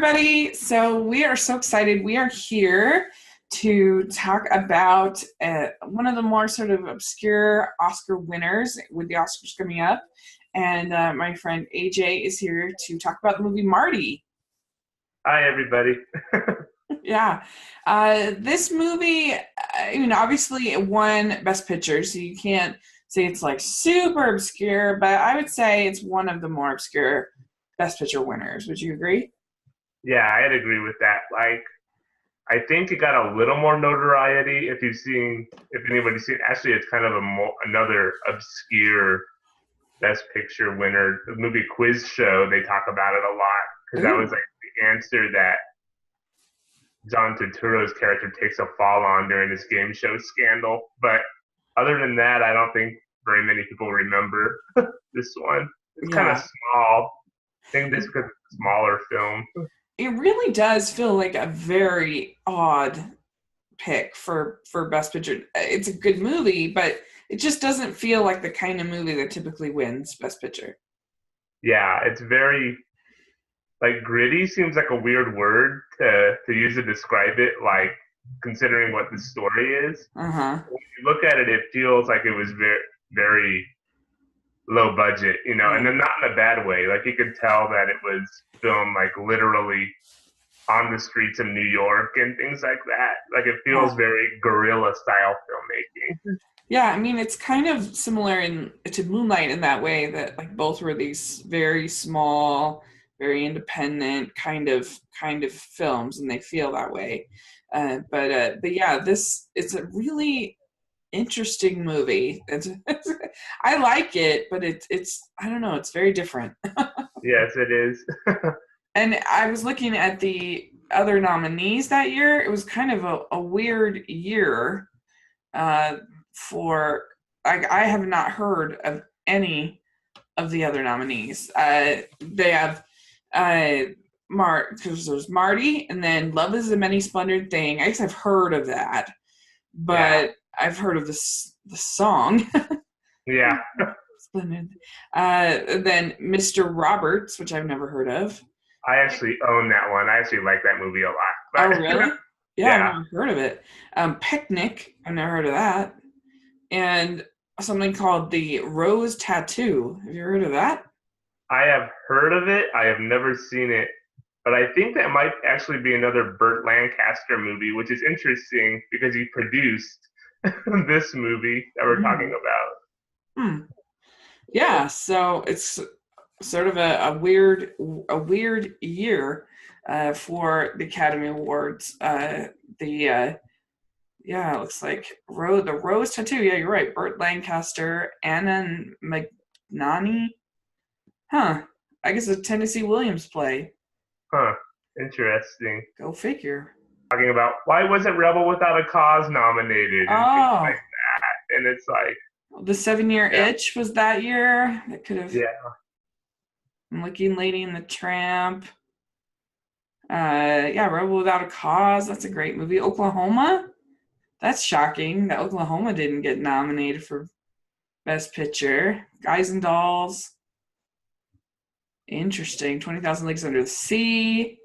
everybody. So we are so excited. We are here to talk about one of the more sort of obscure Oscar winners with the Oscars coming up. And my friend AJ is here to talk about the movie Marty. Hi, everybody. Yeah. This movie, obviously it won Best Picture, so you can't say it's like super obscure, but I would say it's one of the more obscure Best Picture winners. Would you agree? Yeah, I'd agree with that. I think it got a little more notoriety if anybody's seen. Actually, it's kind of another obscure Best Picture winner. The movie Quiz Show, they talk about it a lot because that was Ooh. like the answer that John Turturro's character takes a fall on during this game show scandal. But other than that, I don't think very many people remember this one. It's kind of Yeah. small. I think this because it's a smaller film. It really does feel like a very odd pick for Best Picture. It's a good movie, but it just doesn't feel like the kind of movie that typically wins Best Picture. Yeah, it's very like gritty seems like a weird word to use to describe it, like considering what the story is. Uh-huh. When you look at it, it feels like it was very low budget, and Yeah. then not in a bad way. Like you could tell that it was filmed like literally on the streets of New York and things like that. Like it feels Yeah. very guerrilla style filmmaking. Yeah, I mean it's kind of similar to Moonlight in that way that like both were these very small, very independent kind of films, and they feel that way. But yeah, this it's a really interesting movie. I like it, but it's I don't know, it's very different. Yes, it is. And I was looking at the other nominees that year. It was kind of a weird year uh, for I have not heard of any of the other nominees. They have because there's Marty, and then Love Is a Many Splendored Thing. I guess I've heard of that, Yeah, but I've heard of the song. yeah. Splendid. Then Mr. Roberts, which I've never heard of. I actually own that one. I actually like that movie a lot. Oh, But really? Yeah, I've yeah, never heard of it. Picnic, I've never heard of that. And something called the Rose Tattoo. Have you heard of that? I have heard of it. I have never seen it, but I think that might actually be another Burt Lancaster movie, which is interesting because he produced this movie that we're talking Mm. about. Hmm. Yeah, so it's sort of a weird year for the Academy Awards. The Yeah, it looks like the Rose Tattoo. Yeah, you're right. Burt Lancaster, Anna McNanny. Huh. I guess a Tennessee Williams play. Huh. Interesting. Go figure. Talking about why wasn't Rebel Without a Cause nominated and things like Oh, that. And it's like, the 7 Year yeah, Itch was that year. That could have. yeah, I'm Looking Lady and the Tramp. Yeah, Rebel Without a Cause. That's a great movie. Oklahoma. That's shocking that Oklahoma didn't get nominated for Best Picture. Guys and Dolls. Interesting. 20,000 Leagues Under the Sea.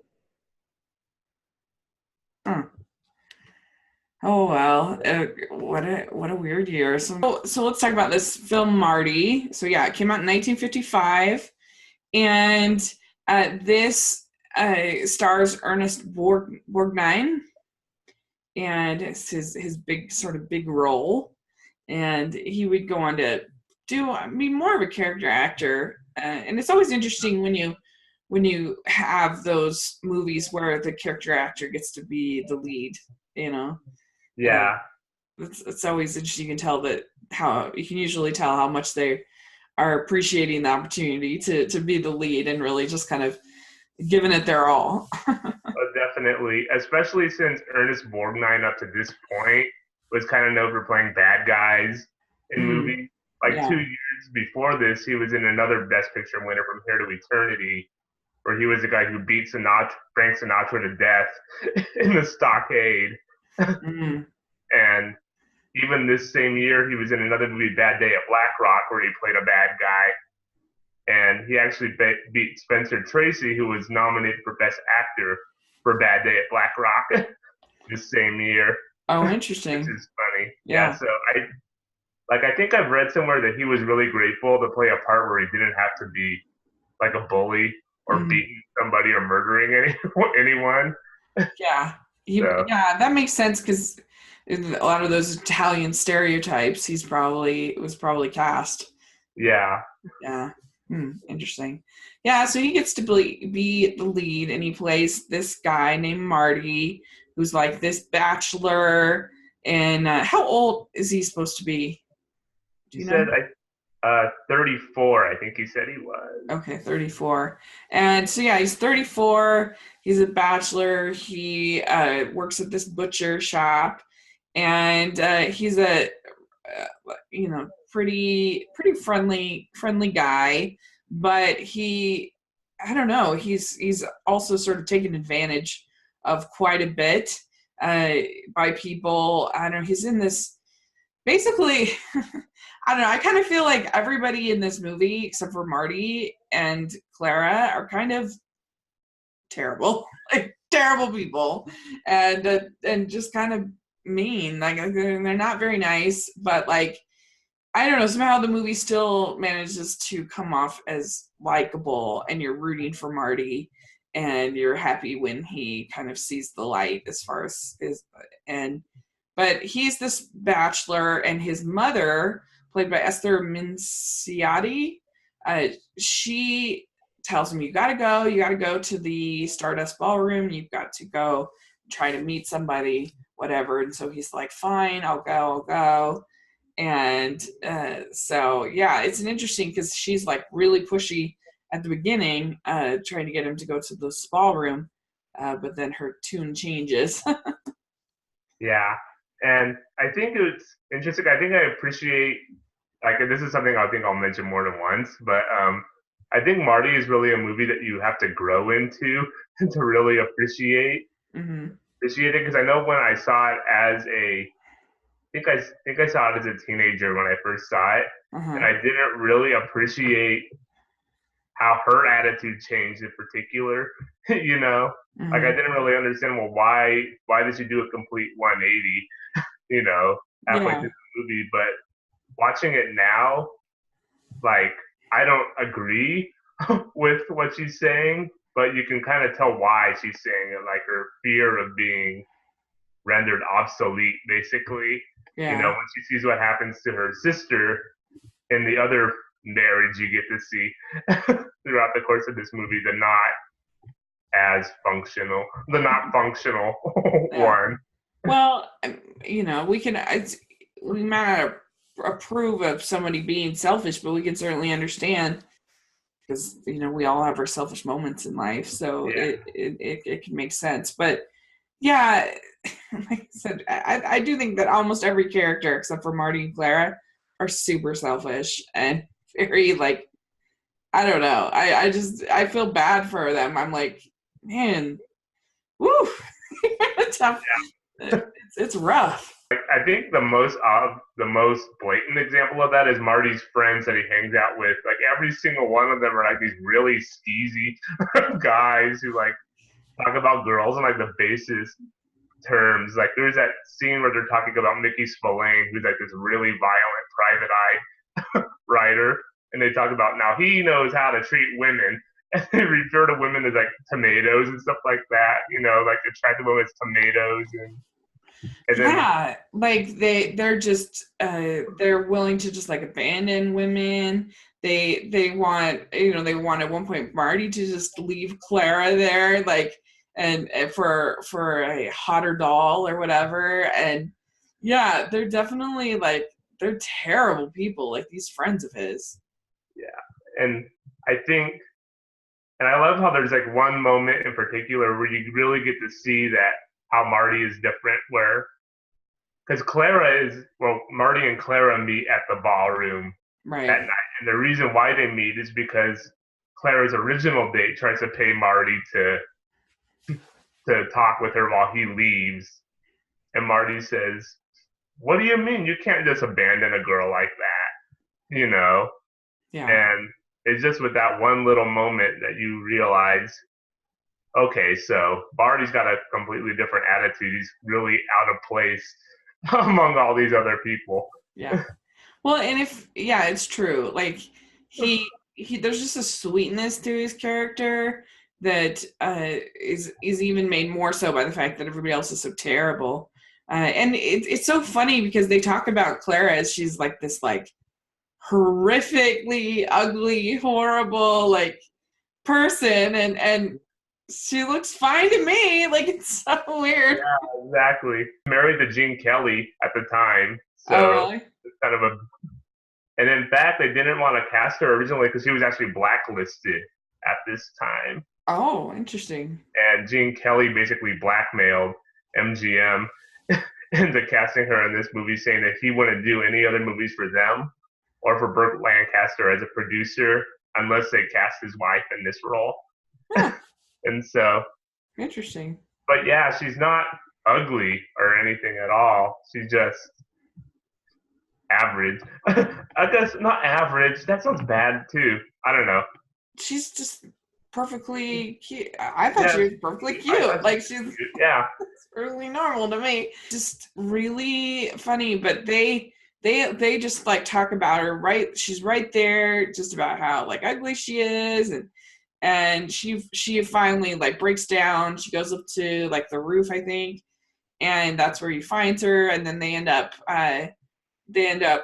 Huh. Oh well, what a weird year. So let's talk about this film Marty. So yeah, it came out in 1955, and this stars Ernest Borgnine, and it's his big role, and he would go on to be more of a character actor, and it's always interesting when you have those movies where the character actor gets to be the lead, you know. Uh, yeah. it's always interesting. You can tell that how you can usually tell how much they are appreciating the opportunity to be the lead and really just kind of giving it their all. Definitely, especially since Ernest Borgnine up to this point was kind of known for playing bad guys in Mm, movies. Like yeah. 2 years before this, he was in another Best Picture winner from Here to Eternity, where he was the guy who beat Frank Sinatra to death in the stockade. Mm, And even this same year, he was in another movie, Bad Day at Black Rock, where he played a bad guy. and he actually beat Spencer Tracy, who was nominated for Best Actor for Bad Day at Black Rock this same year, Oh, which interesting. is funny. Yeah, Yeah. so I think I've read somewhere that he was really grateful to play a part where he didn't have to be like a bully or Mhm. beating somebody or murdering anyone. Yeah. So Yeah, that makes sense because a lot of those Italian stereotypes was probably cast. yeah, Yeah. Interesting. Yeah, so he gets to be the lead and he plays this guy named Marty who's like this bachelor. And how old is he supposed to be? he Do you said know? 34. I think he said he was. Okay, 34. And so, yeah, he's 34. He's a bachelor. He works at this butcher shop. And he's a, pretty friendly guy. But I don't know, he's also sort of taken advantage of quite a bit uh, by people. I don't know, he's in this basically. I don't know, I kind of feel like everybody in this movie except for Marty and Clara are kind of terrible, like terrible people, and just kind of mean, like they're not very nice, but like I don't know, somehow the movie still manages to come off as likable and you're rooting for Marty and you're happy when he kind of sees the light as far as is. And but he's this bachelor and his mother, played by Esther Minciotti, uh, she tells him, you got to go to the Stardust Ballroom, you've got to go try to meet somebody, whatever. And so he's like, fine, I'll go. And so, yeah, it's an interesting because she's like really pushy at the beginning, trying to get him to go to the spa room, but then her tune changes. Yeah, and I think it's interesting. I think I appreciate like this is something I think I'll mention more than once, but I think Marty is really a movie that you have to grow into to really hmm appreciate it. Because I know when I saw it as think I saw it as a teenager when I first saw it, and Uh-huh. I didn't really appreciate how her attitude changed in particular. you know, like I hmm didn't really understand well why did she do a complete 180? You know, halfway Yeah. through the movie, but watching it now, like I don't agree with what she's saying, but you can kind of tell why she's saying it, like her fear of being rendered obsolete, basically. You know, Yeah. when she sees what happens to her sister in the other marriage you get to see throughout the course of this movie, the not functional Yeah. one. Well, we might not approve of somebody being selfish, but we can certainly understand because we all have our selfish moments in life, so Yeah, it can make sense. But yeah, like I said, I do think that almost every character except for Marty and Clara are super selfish and very like I don't know. I feel bad for them. I'm like, man, woo, tough. It's rough. I think the most blatant example of that is Marty's friends that he hangs out with. Like every single one of them are like these really skeezy guys who like talk about girls in like the basest terms. Like there's that scene where they're talking about Mickey Spillane, who's like this really violent private eye writer, and they talk about now he knows how to treat women. And they refer to women as like tomatoes and stuff like that, like attractive women as tomatoes and then Yeah, like they're willing to just like abandon women. They want at one point Marty to just leave Clara there, like and for a hotter doll or whatever. And yeah, they're definitely like they're terrible people, like these friends of his. yeah, and I think and I love how there's like one moment in particular where you really get to see that how Marty is different, where because Marty and Clara meet at the ballroom that Right. night, and the reason why they meet is because Clara's original date tries to pay Marty to talk with her while he leaves, and Marty says, "What do you mean? You can't just abandon a girl like that?" You know, Yeah. and it's just with that one little moment that you realize, okay, so Marty's got a completely different attitude. He's really out of place among all these other people. Yeah. Well, and it's true. Like he there's just a sweetness to his character that is even made more so by the fact that everybody else is so terrible. And it's so funny because they talk about Clara as she's like this like horrifically ugly, horrible like person, and she looks fine to me. Like it's so weird. Yeah, exactly. Married to Gene Kelly at the time, Oh, so really? it's kind of a. And in fact, they didn't want to cast her originally because she was actually blacklisted at this time. Oh, interesting. And Gene Kelly basically blackmailed MGM into casting her in this movie, saying that he wouldn't do any other movies for them or for Burt Lancaster as a producer unless they cast his wife in this role. Huh, And so, interesting. but yeah, she's not ugly or anything at all. She's just average. I guess not average. That sounds bad too. I don't know. She's just perfectly cute. I thought Yeah, she was perfectly cute. Like she's yeah, really normal to me. Just really funny. But they just like talk about her, right? She's right there, just about how like ugly she is, and she finally like breaks down. She goes up to like the roof, I think, and that's where he finds her. And then they end up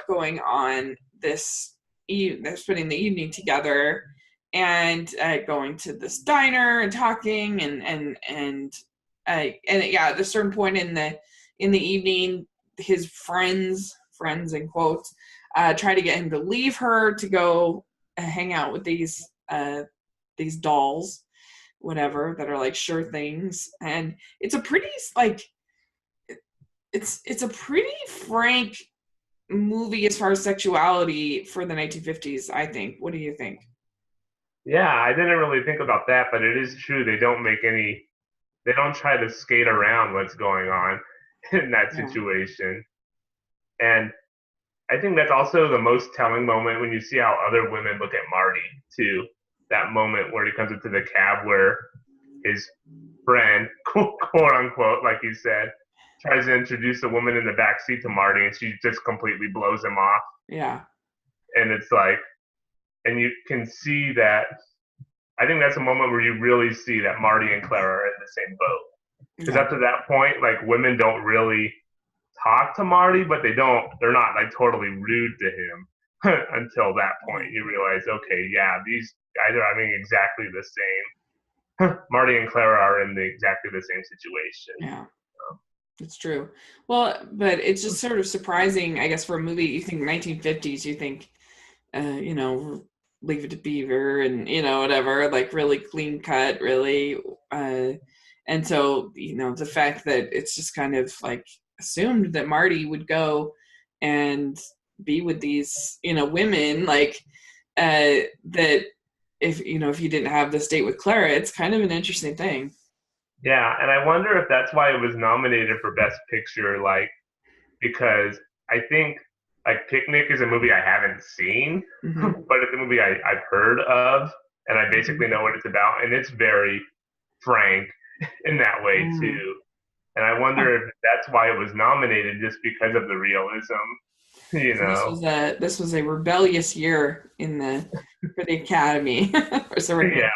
going on this. They're spending the evening together and going to this diner and talking and yeah, at a certain point in the evening, his friends in quotes try to get him to leave her to go hang out with these dolls, whatever, that are like sure things. And it's a pretty like it's a pretty frank movie as far as sexuality for the 1950s, I think. What do you think? yeah. I didn't really think about that, but it is true. They don't make any. They don't try to skate around what's going on in that Yeah. situation. And I think that's also the most telling moment when you see how other women look at Marty too. That moment where he comes into the cab where his friend, quote unquote, like you said, tries to introduce a woman in the back seat to Marty, and she just completely blows him off. Yeah. And it's like, and you can see that. I think that's a moment where you really see that Marty and Clara are in the same boat. Because Yeah. up to that point, like women don't really talk to Marty, but they're not like totally rude to him until that point. You realize, okay, yeah, these guys are having exactly the same. Marty and Clara are in exactly the same situation. Yeah. It's true. Well, but it's just sort of surprising, I guess, for a movie. You think 1950s, you think, you know, Leave It to Beaver and, you know, whatever, like really clean cut, really. And so, you know, the fact that it's just kind of like assumed that Marty would go and be with these, you know, women, like that if you didn't have this date with Clara, it's kind of an interesting thing. Yeah, and I wonder if that's why it was nominated for Best Picture, like because I think like Picnic is a movie I haven't seen, Hmm. but it's a movie I've heard of, and I basically know what it's about, and it's very frank in that way Mm. too. And I wonder if that's why it was nominated, just because of the realism, you So know? this was a rebellious year in the for the Academy. Yeah,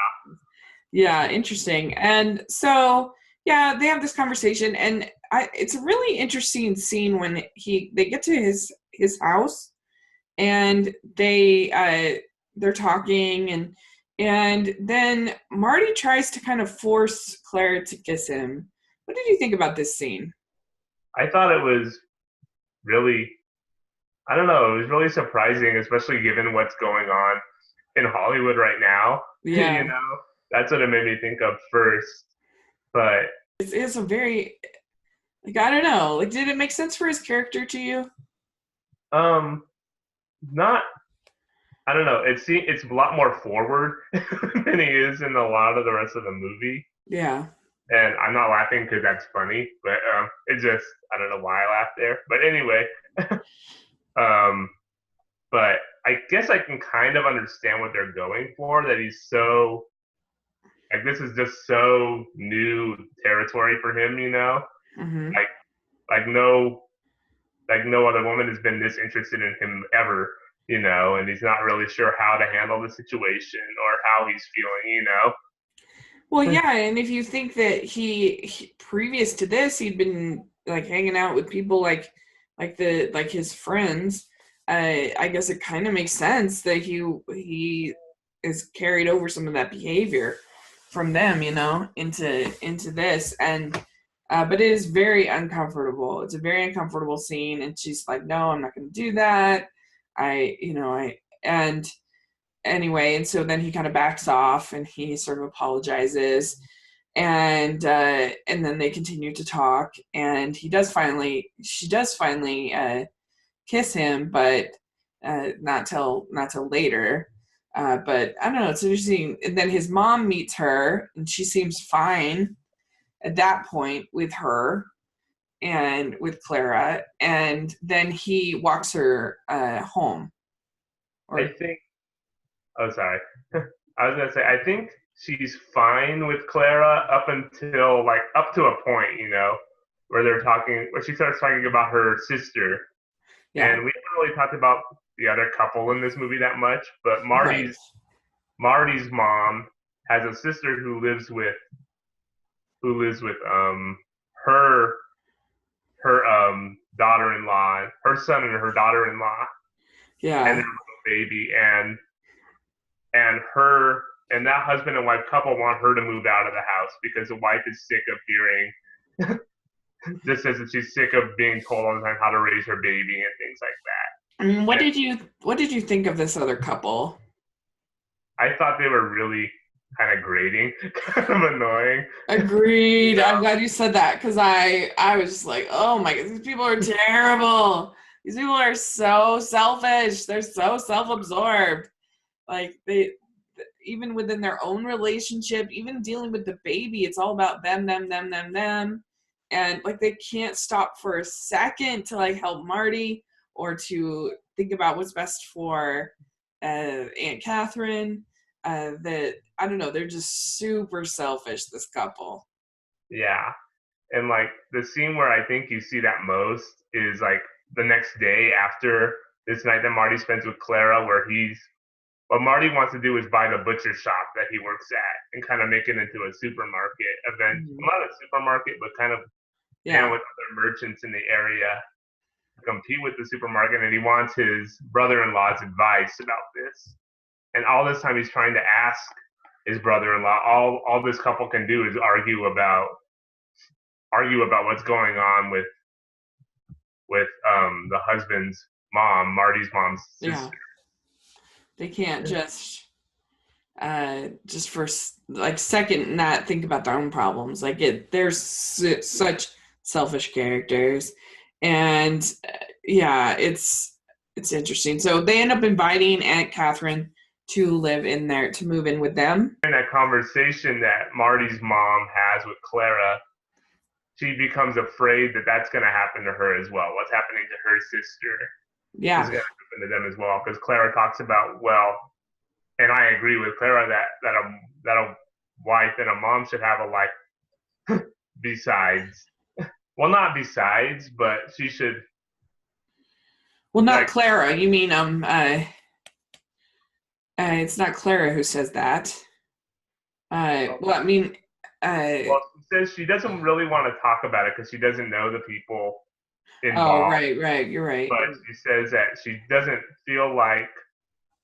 Yeah, interesting. And so yeah, they have this conversation, and it's a really interesting scene when they get to his house, and they're talking, and then Marty tries to kind of force Claire to kiss him. What did you think about this scene? I thought it was really, I don't know, it was really surprising, especially given what's going on in Hollywood right now. You Yeah, know, that's what it made me think of first. But it's a very like I don't know. Like, did it make sense for his character to you? um, not. I don't know. It's a lot more forward than he is in a lot of the rest of the movie. Yeah. And I'm not laughing because that's funny, but it just I don't know why I laughed there. But anyway, um, but I guess I can kind of understand what they're going for. That he's so like this is just so new territory for him, you know. Mm-hmm. Like like no like no other woman has been this interested in him ever, you know, and he's not really sure how to handle the situation or how he's feeling, you know. Well, yeah, and if you think that he previous to this he'd been like hanging out with people like his friends, I guess it kind of makes sense that he is carried over some of that behavior from them, into this, and but it is very uncomfortable. It's a very uncomfortable scene, and she's like, "No, I'm not going to do that." And anyway, and so then he kind of backs off and he sort of apologizes, and then they continue to talk, and she does finally kiss him, but not till later. But I don't know, it's interesting. And then his mom meets her, and she seems fine at that point with her and with Clara, and then he walks her home. I Or think. Oh, sorry. I was gonna say I think she's fine with Clara up until like up to a point, you know, where she starts talking about her sister, yeah, and we haven't really talked about the other couple in this movie that much, but right, Marty's mom has a sister who lives with her daughter-in-law, her son and her daughter-in-law, and yeah. their little baby, and that husband and wife couple want her to move out of the house because the wife is sick of hearing just says that she's sick of being told all the time how to raise her baby and things like I mean, that. And what did you think of this other couple? I thought they were really kind of grating, kind of annoying. You Agreed. I'm know? glad you said that because I was just like, oh my god, these people are terrible. These people are so selfish. They're so self-absorbed. Like they even within their own relationship, even dealing with the baby, it's all about them, them, them, them, them. And like they can't stop for a second to like help Marty or to think about what's best for Aunt Catherine. That I don't know, they're just super selfish, this couple. Yeah. And like the scene where I think you see that most is like the next day after this night that Marty spends with Clara, where he's what Marty wants to do is buy the butcher shop that he works at and kind of make it into a supermarket event. Mhm. Not a supermarket, but kind of and Yeah. with other merchants in the area to compete with the supermarket. And he wants his brother-in-law's advice about this. And all this time he's trying to ask his brother-in-law. All this couple can do is argue about what's going on with the husband's mom, Marty's mom's Yeah. sister. They can't just for like second not think about their own problems. Like there's such selfish characters, and yeah, it's interesting. So they end up inviting Aunt Catherine to live in there, to move in with them. In that conversation that Marty's mom has with Clara, she becomes afraid that that's going to happen to her as well. What's happening to her sister is Yeah, going to happen to them as well. Because Clara talks about, well, and I agree with Clara that a wife and a mom should have a life besides. Well, not besides, but she should well, not like. Clara. You mean it's not Clara who says that. Well, I mean, uh, Well, she says she doesn't really want to talk about it because she doesn't know the people oh, involved. right, right, you're right. But she says that she doesn't feel like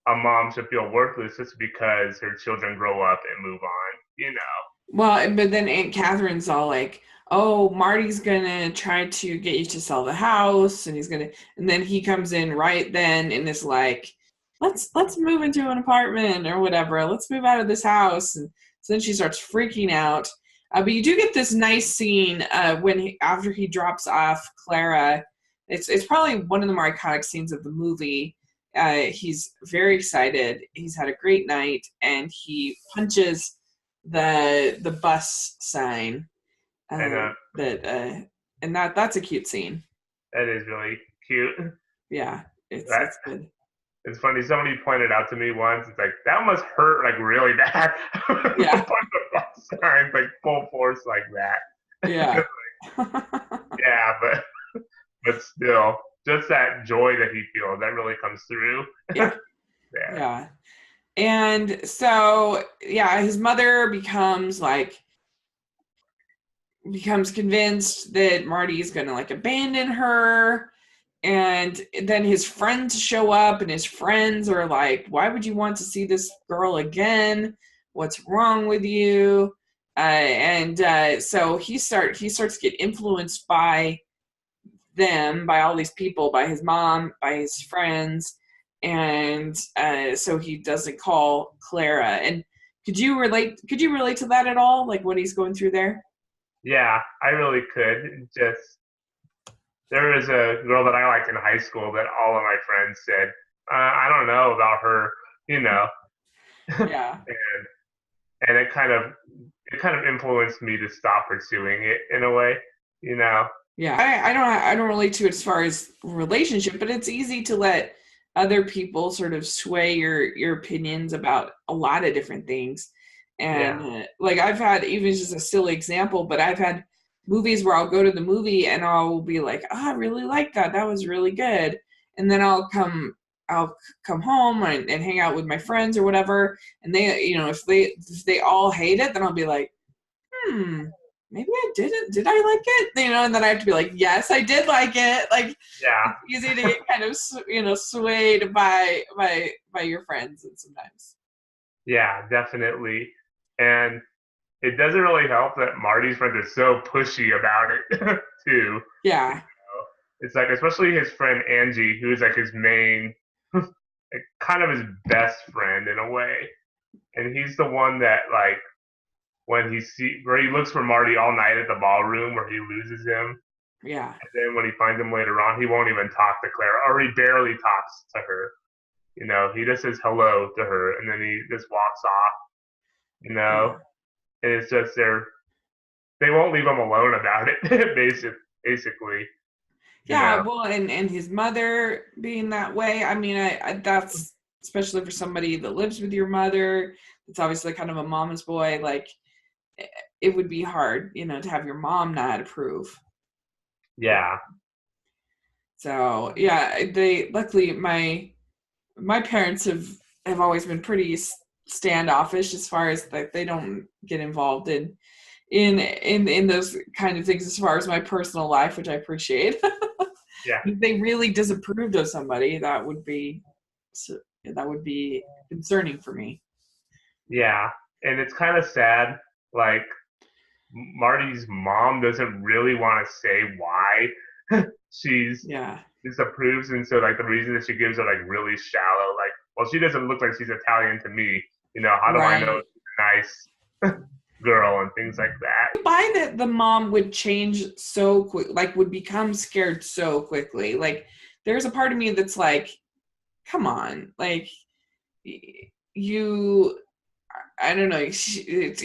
a mom should feel worthless just because her children grow up and move on. You know. Well, but then Aunt Catherine's all like, "Oh, Marty's gonna try to get you to sell the house, and and then he comes in right then and is like, let's move into an apartment or whatever. Let's move out of this house." And so then she starts freaking out. But you do get this nice scene after he drops off Clara. It's probably one of the more iconic scenes of the movie. He's very excited. He's had a great night, and he punches the bus sign, And that and that's a cute scene. that is really cute. Yeah, That it's good. It's funny. Somebody pointed out to me once. It's like that must hurt like really bad. Yeah. Signs like full force like that. Yeah. Yeah, but still, just that joy that he feels that really comes through. Yeah. Yeah, Yeah. And so, yeah, his mother becomes convinced that Marty's gonna like abandon her. And then his friends show up, and his friends are like, "Why would you want to see this girl again? What's wrong with you?" And so he starts to get influenced by them, by all these people, by his mom, by his friends, and so he doesn't call Clara. And could you relate? Could you relate to that at all? Like what he's going through there? yeah, I really could. Just there was a girl that I liked in high school that all of my friends said, I don't know about her, you know, Yeah. and it kind of influenced me to stop pursuing it in a way, you know. Yeah, I don't relate to it as far as relationship, but it's easy to let other people sort of sway your opinions about a lot of different things. And Yeah, like I've had, even just a silly example, but I've had movies where I'll go to the movie and I'll be like, oh, I really like that. That was really good. And then I'll come home and hang out with my friends or whatever. And they, if they all hate it, then I'll be like, hmm, maybe I didn't. Did I like it? And then I have to be like, yes, I did like it. Like yeah, it's easy to get kind of, swayed by your friends, and sometimes. yeah, definitely. And it doesn't really help that Marty's friends are so pushy about it too. Yeah, It's like especially his friend Angie, who's like his main, like, kind of his best friend in a way, and he's the one that like when where he looks for Marty all night at the ballroom where he loses him, yeah, and then when he finds him later on, he won't even talk to Clara, or he barely talks to her. He just says hello to her, and then he just walks off. You know, yeah, and it's just they won't leave him alone about it. Basically, you yeah. know. Well, and his mother being that way. I mean, I that's especially for somebody that lives with your mother. It's obviously kind of a mama's boy. Like it would be hard, to have your mom not approve. Yeah, So yeah, they luckily my parents have always been pretty standoffish as far as like they don't get involved in those kind of things as far as my personal life, which I appreciate. yeah, If they really disapproved of somebody, that would be concerning for me. yeah. And it's kind of sad. Like Marty's mom doesn't really want to say why she's Yeah. disapproves, and so like the reason that she gives are like really shallow. Like, well, she doesn't look like she's Italian to me. How do I know Right. she's a nice girl and things like that? Buy that the mom would change so quick, like would become scared so quickly. Like there's a part of me that's like, come on, like you, I don't know. It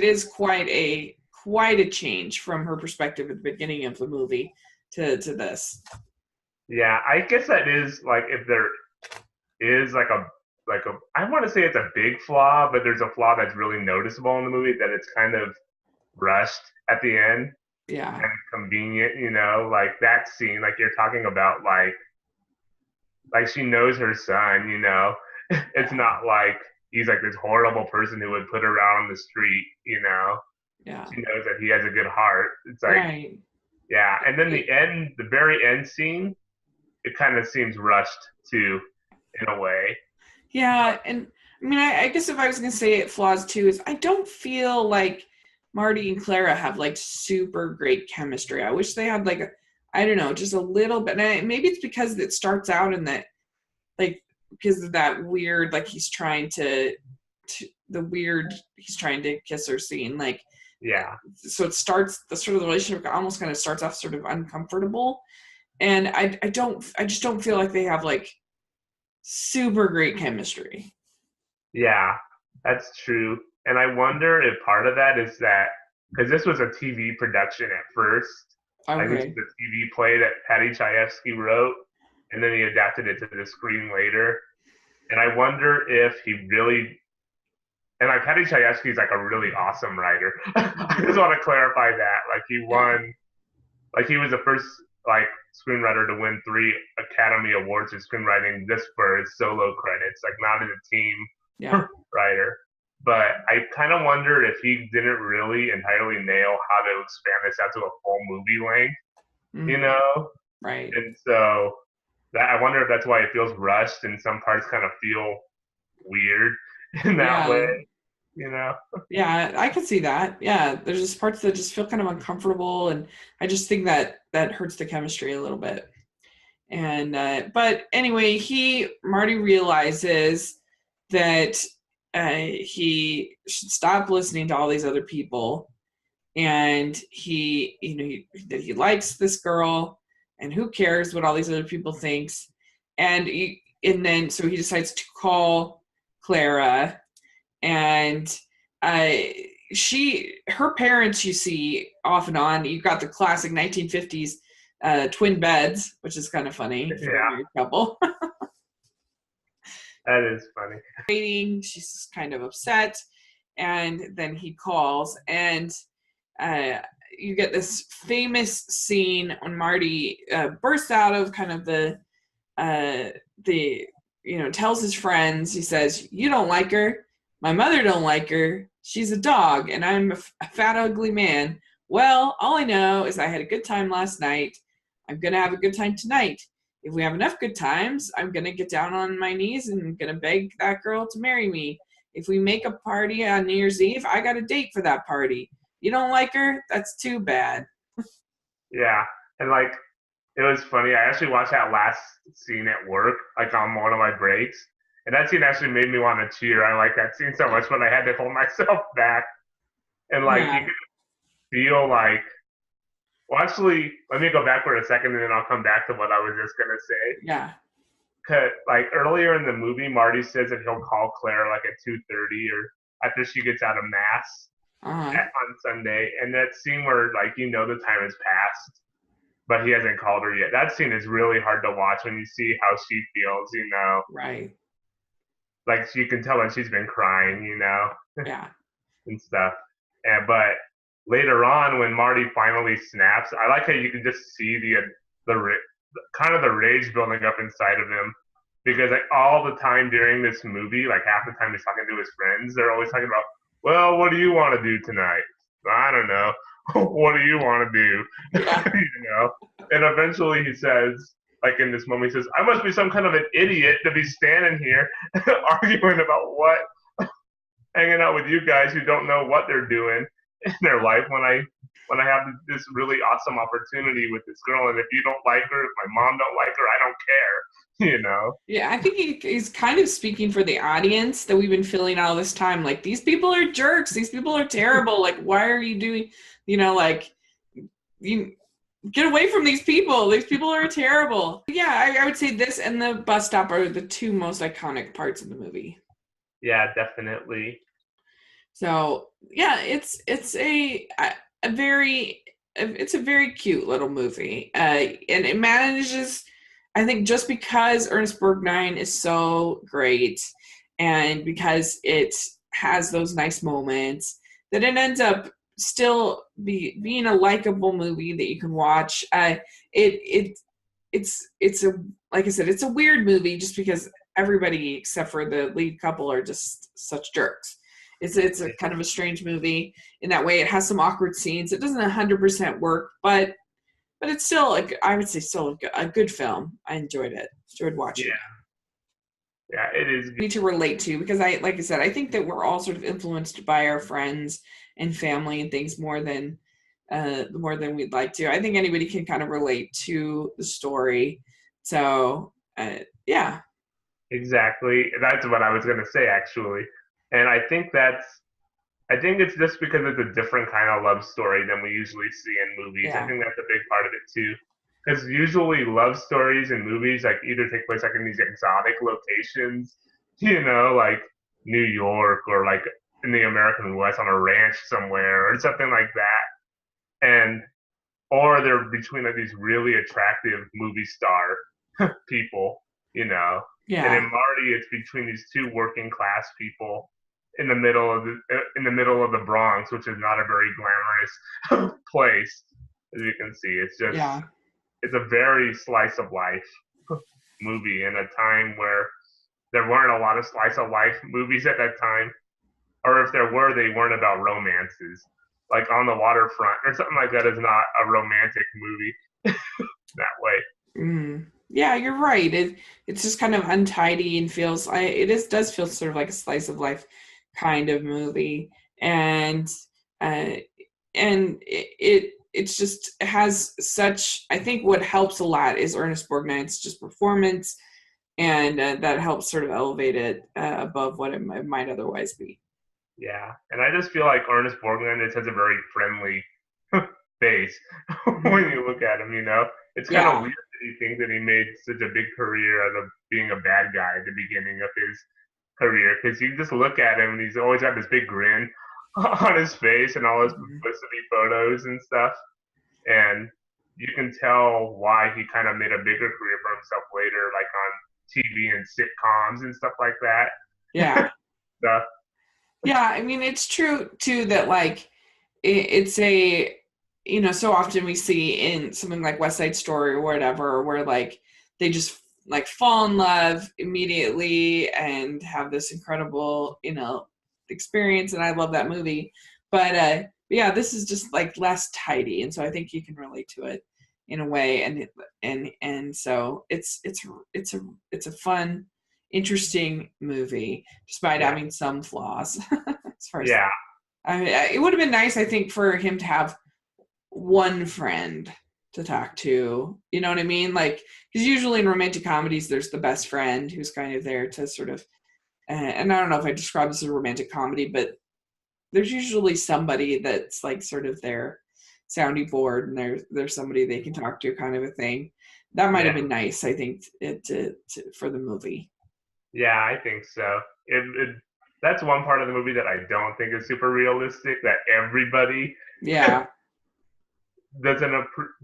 is quite a change from her perspective at the beginning of the movie to this. Yeah, I guess that is like if there is like a I want to say it's a big flaw, but there's a flaw that's really noticeable in the movie that it's kind of rushed at the end Yeah. and convenient, like that scene, like you're talking about, like she knows her son. It's Yeah. not like he's like this horrible person who would put her out on the street. Yeah. She knows that he has a good heart. It's like, Right. yeah. And then It- the very end scene, it kind of seems rushed too, in a way. yeah. And I mean, I guess if I was gonna say it flaws too, is I don't feel like Marty and Clara have like super great chemistry. I wish they had like I don't know, just a little bit. And maybe it's because it starts out in that like because of that weird like he's trying to kiss her scene like Yeah, so it starts the sort of the relationship almost kind of starts off sort of uncomfortable, and I just don't feel like they have like super great chemistry. yeah, that's true. And I wonder if part of that is that because this was a TV production at first, like this was Okay. a TV play that Patty Chayefsky wrote, and then he adapted it to the screen later. And I wonder if he really, and like Patty Chayefsky is like a really awesome writer. I just want to clarify that. Like he Yeah. won, like he was the first like screenwriter to win 3 Academy Awards in screenwriting just for his solo credits, like not as a team Yeah. writer. But I kind of wonder if he didn't really entirely nail how to expand this out to a full movie length, you Mm, know? right. And so that I wonder if that's why it feels rushed and some parts kind of feel weird in that way, Yeah. you know? Yeah, I could see that. Yeah, there's just parts that just feel kind of uncomfortable, and I just think that that hurts the chemistry a little bit. And but anyway, Marty realizes that he should stop listening to all these other people, and that he likes this girl, and who cares what all these other people thinks, and then so he decides to call Clara, and uh, her parents, you see off and on. You've got the classic 1950s twin beds, which is kind of funny for a Yeah, married couple. that is funny. Waiting, she's kind of upset, and then he calls, and uh, you get this famous scene when Marty bursts out of kind of the tells his friends. He says, "You don't like her. My mother don't like her. She's a dog, and I'm a fat, ugly man. Well, all I know is I had a good time last night. I'm gonna have a good time tonight. If we have enough good times, I'm gonna get down on my knees and I'm gonna beg that girl to marry me. If we make a party on New Year's Eve, I got a date for that party. You don't like her? That's too bad." Yeah, and like it was funny. I actually watched that last scene at work, like on one of my breaks, and that scene actually made me want to cheer. I like that scene so much, but I had to hold myself back. And like you Yeah, could feel like, well, actually, let me go backward a second, and then I'll come back to what I was just gonna say. yeah, 'Cause, like earlier in the movie, Marty says that he'll call Claire like at 2:30 or after she gets out of mass uh-huh. on Sunday, and that scene where like the time has passed, but he hasn't called her yet. That scene is really hard to watch when you see how she feels. Right. Like you can tell that she's been crying, Yeah. and stuff. And but later on, when Marty finally snaps, I like how you can just see the kind of the rage building up inside of him because like all the time during this movie, like half the time he's talking to his friends, they're always talking about, well, what do you want to do tonight? I don't know. What do you want to do? Yeah. And eventually he says, like in this moment, he says, I must be some kind of an idiot to be standing here arguing about what, hanging out with you guys who don't know what they're doing in their life when I have this really awesome opportunity with this girl, and if you don't like her, if my mom don't like her, I don't care. Yeah, I think he's kind of speaking for the audience that we've been feeling all this time. Like, these people are jerks. These people are terrible. Like, why are you doing, like, you get away from these people. These people are terrible. Yeah, I would say this and the bus stop are the two most iconic parts of the movie. Yeah, definitely. So yeah, it's a very cute little movie, and it manages. I think just because Ernest Borgnine is so great, and because it has those nice moments, that it ends up still being a likable movie that you can watch. It it's a like I said, it's a weird movie just because everybody except for the lead couple are just such jerks. It's a kind of a strange movie in that way. It has some awkward scenes. It doesn't 100% work, but it's still like I would say still a good film. I enjoyed it. Enjoyed watching it. Yeah, yeah, it is. Need to relate to because like I said, I think that we're all sort of influenced by our friends and family and things more than we'd like to. I think anybody can kind of relate to the story. So yeah. Exactly. That's what I was going to say, actually. And I think it's just because it's a different kind of love story than we usually see in movies. I Yeah. think that's a big part of it, too. Because usually love stories in movies like either take place like in these exotic locations, like New York or like in the American West on a ranch somewhere or something like that. And or they're between like these really attractive movie star people, you know. And in Yeah. Marty, it's between these two working class people in the middle of the Bronx, which is not a very glamorous place, as you can see. Yeah. It's a very slice of life movie in a time where there weren't a lot of slice of life movies at that time, or if there were, they weren't about romances. Like On the Waterfront or something like that is not a romantic movie that way. Mm. Yeah, you're right. It's just kind of untidy and feels it is does feel sort of like a slice of life kind of movie. And uh it's just it has such, I think what helps a lot is Ernest Borgnine's just performance, and that helps sort of elevate it above what it might otherwise be. Yeah, and I just feel like Ernest Borgnine just has a very friendly face Mhm. when you look at him. It's kind of Yeah. weird that he thinks that he made such a big career out of being a bad guy at the beginning of his career, because you just look at him and he's always got this big grin on his face and all his Mhm. publicity photos and stuff, and you can tell why he kind of made a bigger career for himself later, like on TV and sitcoms and stuff like that. Yeah. Stuff. Yeah, I mean it's true too that like it's a, so often we see in something like West Side Story or whatever where like they just like fall in love immediately and have this incredible experience, and I love that movie. But yeah, this is just like less tidy, and so I think you can relate to it in a way, and so it's a fun, interesting movie despite Yeah, having some flaws as far as, yeah, I mean, it would have been nice, I think, for him to have one friend to talk to. You know what I mean? Like, because usually in romantic comedies, there's the best friend who's kind of there to sort of, and I don't know if I describe this as a romantic comedy, but there's usually somebody that's like sort of their sounding board, and there's somebody they can talk to, kind of a thing. That might yeah. have been nice, I think, for the movie. Yeah, I think so. That's one part of the movie that I don't think is super realistic. That everybody Yeah,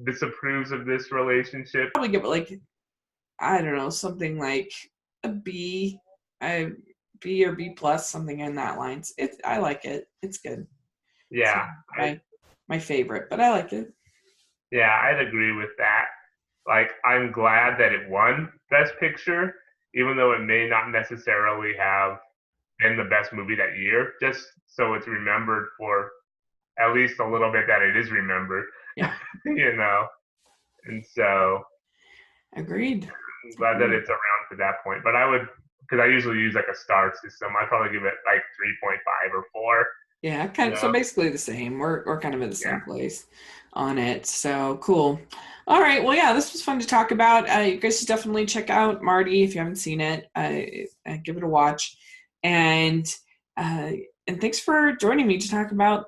disapproves of this relationship. probably give it like, I don't know, something like a B, a B or B plus, something in that lines. I like it. It's good. It's Yeah, I my favorite, but I like it. yeah, I'd agree with that. Like, I'm glad that it won Best Picture, even though it may not necessarily have been the best movie that year. Just so it's remembered for at least a little bit that it is remembered, Yeah, you know. And so agreed. I'm glad that Agreed. it's around to that point. But I would, because I usually use like a star system, I'd probably give it like 3.5 or 4. Yeah, You kind of. So know? basically the same. We're kind of in the Yeah. same place on it. So cool. All right. Well, yeah, this was fun to talk about. You guys should definitely check out Marty if you haven't seen it. Give it a watch, and uh, and thanks for joining me to talk about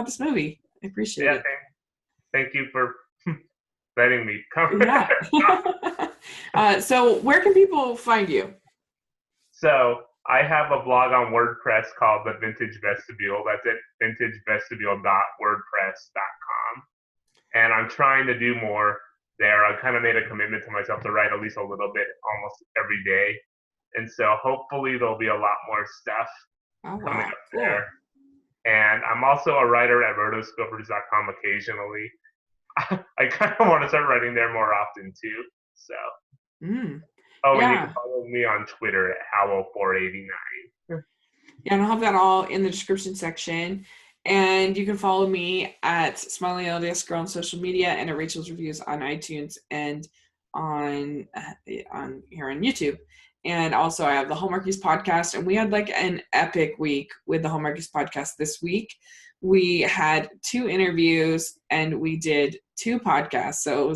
this movie. I appreciate Yeah. it. Thank you for letting me come. Yeah. So where can people find you? So I have a blog on WordPress called the Vintage Vestibule. That's at vintagevestibule.wordpress.com. And I'm trying to do more there. I kind of made a commitment to myself to write at least a little bit almost every day. And so hopefully there'll be a lot more stuff Oh coming wow, up cool. there. And I'm also a writer at rotoscopers.com occasionally. I kind of want to start writing there more often too. So, Mm, oh, and you can yeah. follow me on Twitter at Howell489. Yeah, and I'll have that all in the description section. And you can follow me at Smiling LDS Girl on social media, and at Rachel's Reviews on iTunes, and on here on YouTube. And also I have the Hallmarkies podcast, and we had like an epic week with the Hallmarkies podcast this week. We had 2 interviews and we did 2 podcasts. So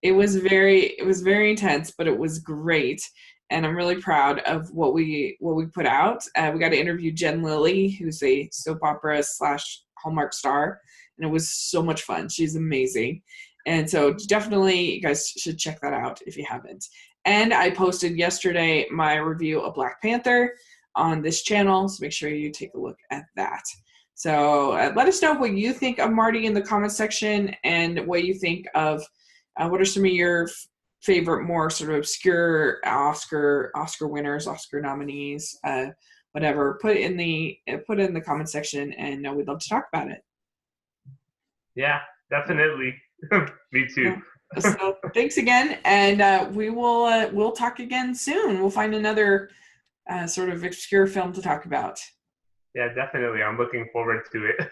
it was very intense, but it was great, and I'm really proud of what we put out. We got to interview Jen Lilly, who's a soap opera / Hallmark star, and it was so much fun. She's amazing, and so definitely you guys should check that out if you haven't. And I posted yesterday my review of Black Panther on this channel, so make sure you take a look at that. So let us know what you think of Marty in the comment section, and what you think of what are some of your favorite more sort of obscure Oscar winners, Oscar nominees, whatever. Put it in the comment section, and we'd love to talk about it. Yeah, definitely. Me too. So thanks again, and we'll talk again soon. We'll find another sort of obscure film to talk about. Yeah, definitely. I'm looking forward to it.